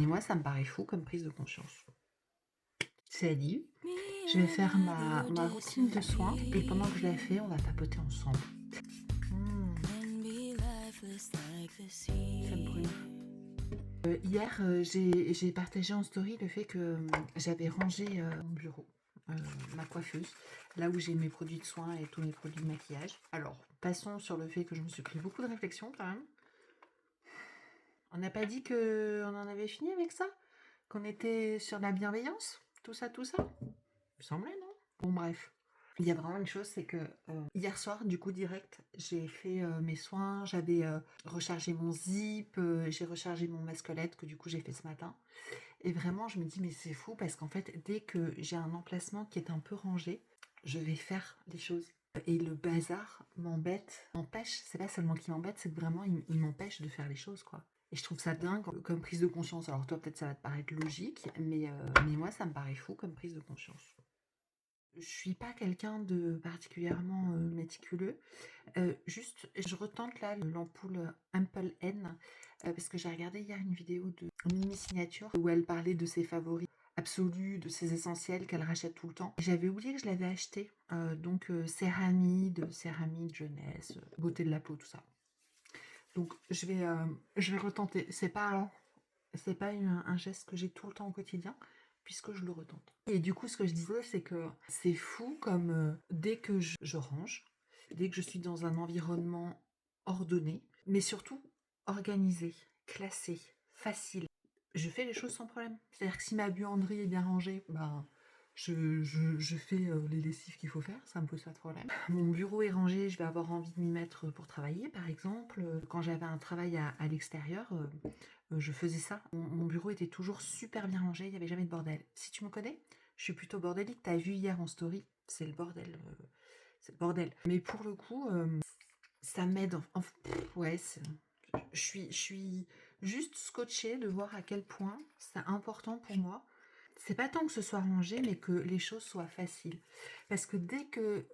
moi, ça me paraît fou comme prise de conscience. C'est dit, je vais faire ma routine de soins et pendant que je la fais, on va papoter ensemble. Ça me brûle. Hier, j'ai partagé en story le fait que j'avais rangé mon bureau, ma coiffeuse, là où j'ai mes produits de soins et tous mes produits de maquillage. Alors, passons sur le fait que je me suis pris beaucoup de réflexion quand même. On n'a pas dit qu'on en avait fini avec ça? Qu'on était sur la bienveillance? Tout ça, tout ça? Il me semblait, non? Bon, bref. Il y a vraiment une chose, c'est que hier soir, du coup, direct, j'ai fait mes soins, j'avais rechargé mon zip, j'ai rechargé mon masque-LED que du coup j'ai fait ce matin. Et vraiment, je me dis, mais c'est fou parce qu'en fait, dès que j'ai un emplacement qui est un peu rangé, je vais faire les choses. Et le bazar m'empêche, c'est pas seulement qu'il m'embête, c'est que vraiment, il m'empêche de faire les choses, quoi. Et je trouve ça dingue comme prise de conscience. Alors toi, peut-être ça va te paraître logique, mais moi, ça me paraît fou comme prise de conscience. Je suis pas quelqu'un de particulièrement méticuleux. Juste, je retente là l'ampoule Ample N parce que j'ai regardé hier une vidéo de Mimi Signature où elle parlait de ses favoris absolus, de ses essentiels qu'elle rachète tout le temps. J'avais oublié que je l'avais acheté, donc céramide jeunesse, beauté de la peau, tout ça. Donc je vais retenter. C'est pas un geste que j'ai tout le temps au quotidien, puisque je le retente. Et du coup, ce que je disais, c'est que c'est fou comme dès que je range, dès que je suis dans un environnement ordonné, mais surtout organisé, classé, facile, je fais les choses sans problème. C'est-à-dire que si ma buanderie est bien rangée, ben, je fais les lessives qu'il faut faire, ça me pose pas de problème. Mon bureau est rangé, je vais avoir envie de m'y mettre pour travailler, par exemple. Quand j'avais un travail à l'extérieur, je faisais ça. Mon bureau était toujours super bien rangé, il n'y avait jamais de bordel. Si tu me connais, je suis plutôt bordélique. T'as vu hier en story, c'est le bordel. C'est le bordel. Mais pour le coup, ça m'aide. Ouais, je suis juste scotchée de voir à quel point c'est important pour moi. C'est pas tant que ce soit rangé, mais que les choses soient faciles. Parce que dès que...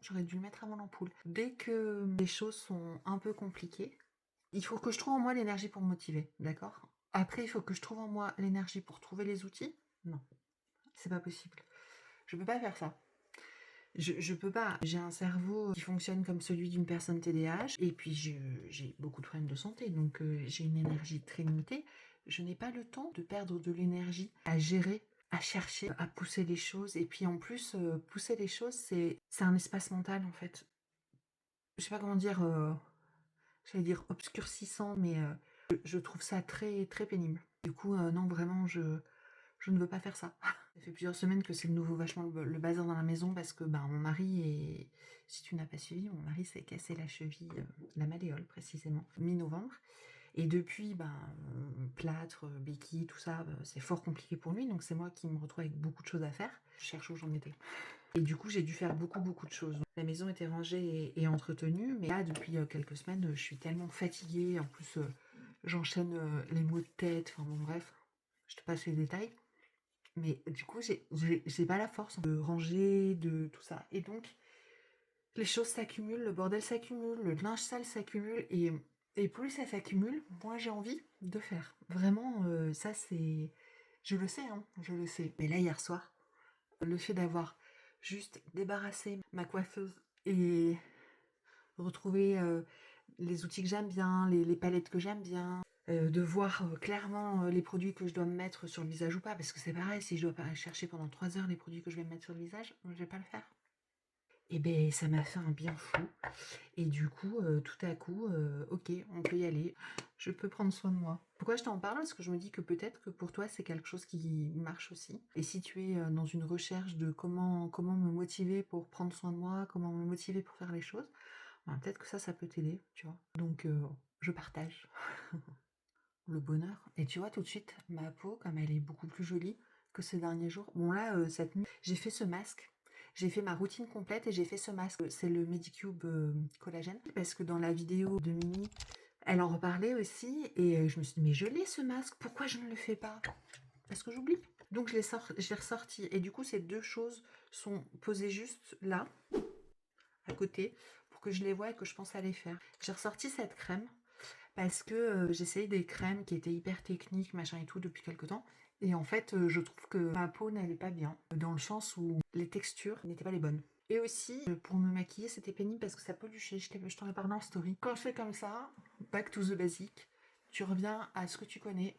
j'aurais dû le mettre avant l'ampoule. Dès que les choses sont un peu compliquées, il faut que je trouve en moi l'énergie pour me motiver, d'accord? Après, il faut que je trouve en moi l'énergie pour trouver les outils. Non, c'est pas possible. Je peux pas faire ça. Je peux pas. J'ai un cerveau qui fonctionne comme celui d'une personne TDAH et puis j'ai beaucoup de problèmes de santé, donc j'ai une énergie très limitée. Je n'ai pas le temps de perdre de l'énergie à gérer, à chercher, à pousser les choses. Et puis en plus, pousser les choses, c'est un espace mental en fait. Je sais pas comment dire, j'allais dire obscurcissant, mais je trouve ça très, très pénible. Du coup, non, vraiment, je ne veux pas faire ça. Ça fait plusieurs semaines que c'est le nouveau vachement le bazar dans la maison parce que mon mari est... Si tu n'as pas suivi, mon mari s'est cassé la cheville, la malléole précisément, mi-novembre. Et depuis, plâtre, béquille, tout ça, c'est fort compliqué pour lui. Donc c'est moi qui me retrouve avec beaucoup de choses à faire. Je cherche où j'en étais. Et du coup, j'ai dû faire beaucoup, beaucoup de choses. La maison était rangée et entretenue, mais là, depuis quelques semaines, je suis tellement fatiguée. En plus, j'enchaîne les maux de tête. Enfin bon, bref, je te passe les détails. Mais du coup, j'ai pas la force de ranger, de tout ça. Et donc, les choses s'accumulent, le bordel s'accumule, le linge sale s'accumule. Et plus ça s'accumule, moins j'ai envie de faire. Vraiment, ça c'est... Je le sais, hein, je le sais. Mais là, hier soir, le fait d'avoir juste débarrassé ma coiffeuse et retrouver les outils que j'aime bien, les palettes que j'aime bien, de voir clairement les produits que je dois me mettre sur le visage ou pas, parce que c'est pareil, si je dois pas chercher pendant 3 heures les produits que je vais me mettre sur le visage, je vais pas le faire. Et ben ça m'a fait un bien fou. Et du coup, tout à coup, ok, on peut y aller. Je peux prendre soin de moi. Pourquoi je t'en parle? Parce que je me dis que peut-être que pour toi, c'est quelque chose qui marche aussi. Et si tu es dans une recherche de comment me motiver pour prendre soin de moi, comment me motiver pour faire les choses, peut-être que ça peut t'aider, tu vois. Donc, je partage le bonheur. Et tu vois, tout de suite, ma peau, comme elle est beaucoup plus jolie que ces derniers jours. Bon là, cette nuit, j'ai fait ce masque. J'ai fait ma routine complète et j'ai fait ce masque. C'est le Medicube collagène. Parce que dans la vidéo de Mimi, elle en reparlait aussi. Et je me suis dit, mais je l'ai ce masque, pourquoi je ne le fais pas? Parce que j'oublie. Donc je l'ai ressorti. Et du coup, ces deux choses sont posées juste là, à côté, pour que je les voie et que je pense à les faire. J'ai ressorti cette crème. parce que j'essayais des crèmes qui étaient hyper techniques, machin et tout depuis quelque temps. Et en fait, je trouve que ma peau n'allait pas bien, dans le sens où les textures n'étaient pas les bonnes. Et aussi, pour me maquiller, c'était pénible parce que ça peluchait. Je t'en ai parlé en story. Quand je fais comme ça, back to the basic, tu reviens à ce que tu connais.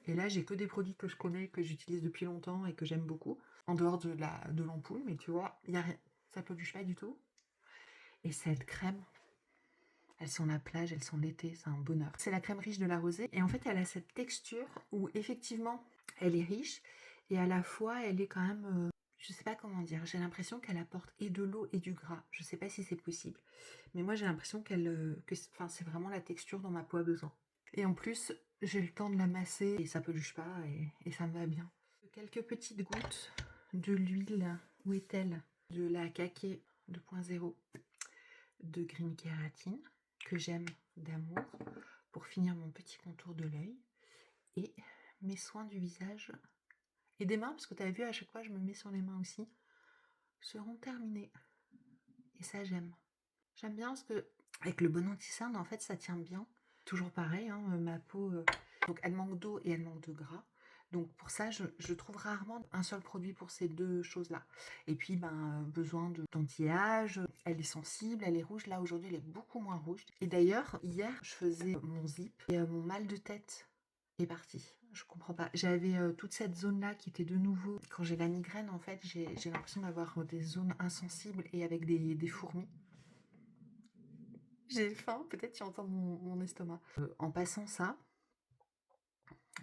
Et là, j'ai que des produits que je connais, que j'utilise depuis longtemps et que j'aime beaucoup. En dehors de l'ampoule, mais tu vois, il y a rien. Ça peluche pas du tout. Et cette crème, elles sont la plage, elles sont l'été, c'est un bonheur. C'est la crème riche de la rosée. Et en fait, elle a cette texture où effectivement, elle est riche. Et à la fois, elle est quand même... je sais pas comment dire. J'ai l'impression qu'elle apporte et de l'eau et du gras. Je sais pas si c'est possible. Mais moi, j'ai l'impression enfin, c'est vraiment la texture dont ma peau a besoin. Et en plus, j'ai le temps de la masser et ça peluche pas et ça me va bien. Quelques petites gouttes de l'huile, où est-elle? De la Kake 2.0 de Green Kératine, que j'aime d'amour, pour finir mon petit contour de l'œil. Et mes soins du visage et des mains, parce que tu as vu, à chaque fois je me mets sur les mains aussi, seront terminés. Et ça, j'aime. J'aime bien parce que avec le bon anti-cerne, en fait, ça tient bien. Toujours pareil, hein, ma peau, donc elle manque d'eau et elle manque de gras. Donc pour ça, je trouve rarement un seul produit pour ces deux choses-là. Et puis, besoin d'anti-âge, elle est sensible, elle est rouge. Là, aujourd'hui, elle est beaucoup moins rouge. Et d'ailleurs, hier, je faisais mon zip et mon mal de tête est parti. Je comprends pas. J'avais toute cette zone-là qui était de nouveau. Quand j'ai la migraine, en fait, j'ai l'impression d'avoir des zones insensibles et avec des fourmis. J'ai faim, peut-être tu entends mon estomac. En passant ça,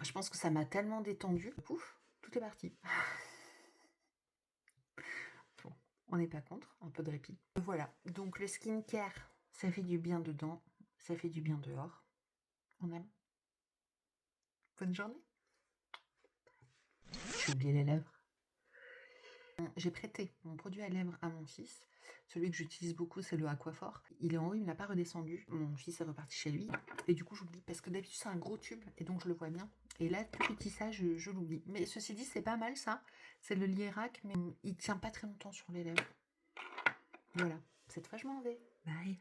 je pense que ça m'a tellement détendue. Pouf, tout est parti. Bon, on n'est pas contre, un peu de répit. Voilà, donc le skincare, ça fait du bien dedans, ça fait du bien dehors. On aime. Bonne journée. J'ai oublié les lèvres. J'ai prêté mon produit à lèvres à mon fils. Celui que j'utilise beaucoup, c'est le Aquaphor. Il est en haut, il ne l'a pas redescendu. Mon fils est reparti chez lui. Et du coup, j'oublie parce que d'habitude, c'est un gros tube et donc je le vois bien. Et là, tout petit ça, je l'oublie. Mais ceci dit, c'est pas mal ça. C'est le Lierac, mais il tient pas très longtemps sur les lèvres. Voilà. Cette fois, je m'en vais. Bye.